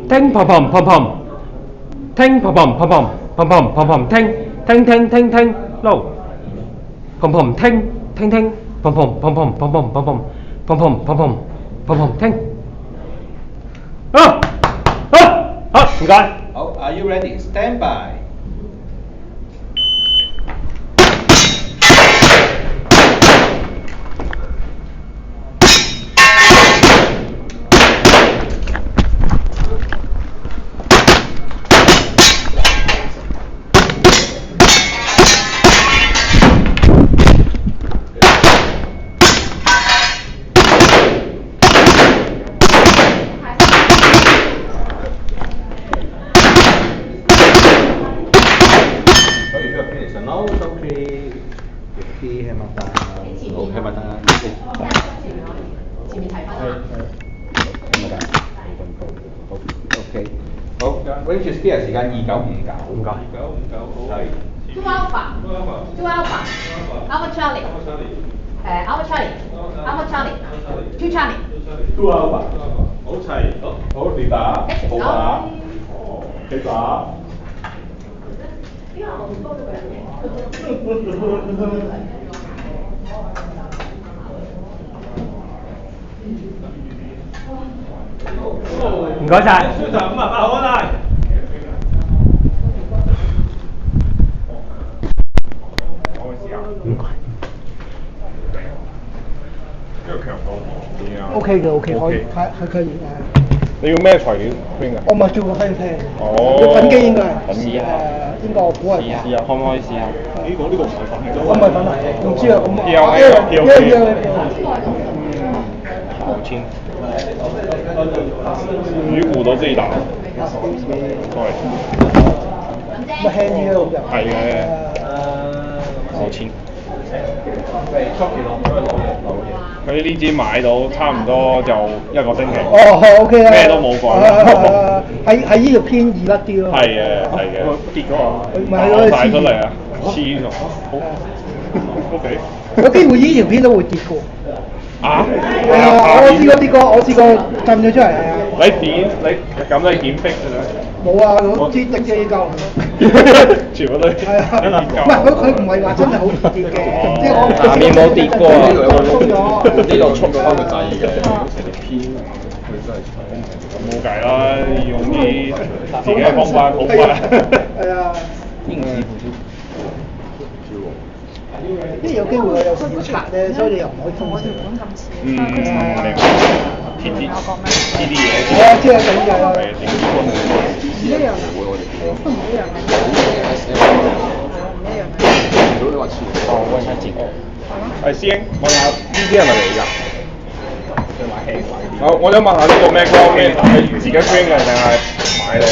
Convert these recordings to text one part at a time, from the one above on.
聽砰砰砰砰，聽砰砰砰砰砰砰砰砰，聽，low，砰砰聽，砰砰砰砰砰砰砰砰砰砰砰砰砰砰聽。好，唔該。好 ，Are you ready? Stand by. 好 ，range steer 時間2959。唔該。係。Two Alpha. Alpha Charlie. Alpha Charlie. Alpha Charlie. Two Charlie. Two Alpha. 好齊，好你打，好打，你打。唔該晒。5啊，好大。唔該。呢個強度點啊 OK 嘅，OK，可以，係可以誒。你要咩材料邊㗎？我咪做個 fan 哦。粉機應該係。試下。應該我估係。試下，可唔可以試下？呢個唔係粉嚟㗎。我唔係粉嚟，唔知啊，咁。好輕。魚骨都自己打。對。咪輕啲咯，就。係嘅。好輕。佢呢支買到差唔多就1個星期。哦，OK 啦。咩都冇講。喺呢度偏易甩啲咯。係嘅。跌咗啊！攞晒出嚟啊！黐咗。好。OK。有機會呢條片都會跌過。啊？係啊，我試過震咗出嚟啊！你點逼㗎咧？冇啊，我知直接夠。全部都係啊，唔係佢唔係話真係好跌嘅，即係我下面冇跌過啊，呢度速咗翻個掣嘅，冇計啦，用啲自己嘅方法好快。係啊。因為有機會我有時要拆咧，所以你又唔可以通宵。明白。貼啲嘢。係啊，即係咁嘅。唔一樣啊，都唔一樣啊。如果你話前放嗰一節，係師兄，問下呢啲係咪你㗎？我想問下呢個咩光嘅？係自己 train 嘅定係買咧？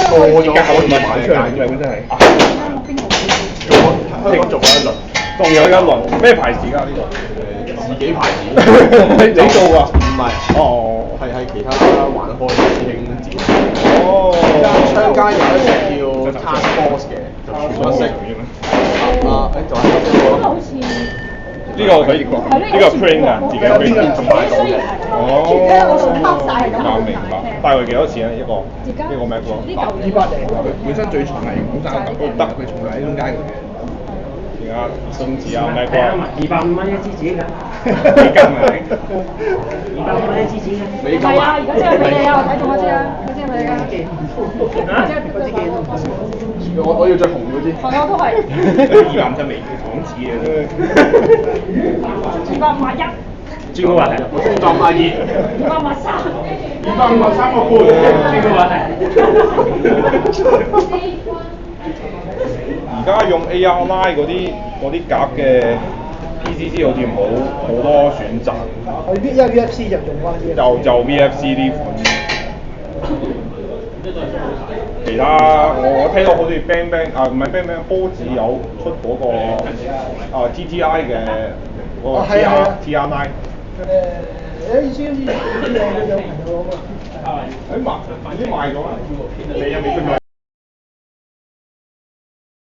過咗可以買出嚟嘅真係。繼續一輪，仲有一輪，咩牌子㗎呢個？自己牌子。你做㗎？唔係。哦。係其他玩開嘅師兄自己。哦。商家有一隻叫 Task Force 嘅，就全黑色。就係黑色。好似。呢個可以講，呢個 print 啊，自己 print 仲買到嘅。哦。明白。大概幾多錢啊？一個 MacBook？ 200本身最重係300都得，佢重喺中間嘅。而家送紙啊，MacBook。250蚊一支紙㗎。美金啊！250蚊一支紙㗎。美金係啊，而家即係俾你啊，睇中嗰支啊，嗰支係咪㗎？我要着紅嗰支。係啊，都係。250美港紙嘅啫。251。轉個話題，我中意252。253。253個半，轉個話題。而家用 AR Line 嗰啲夾嘅 PCC 好似冇好多選擇。我 VFC 就用翻啲。就 VFC 呢款。其他我聽到好似 Bang Bang 啊，唔係 Bang Bang，波子有出嗰個GTI 嘅嗰個 TR9。意思好似有朋友攞過。已經賣咗啦，你有未出過？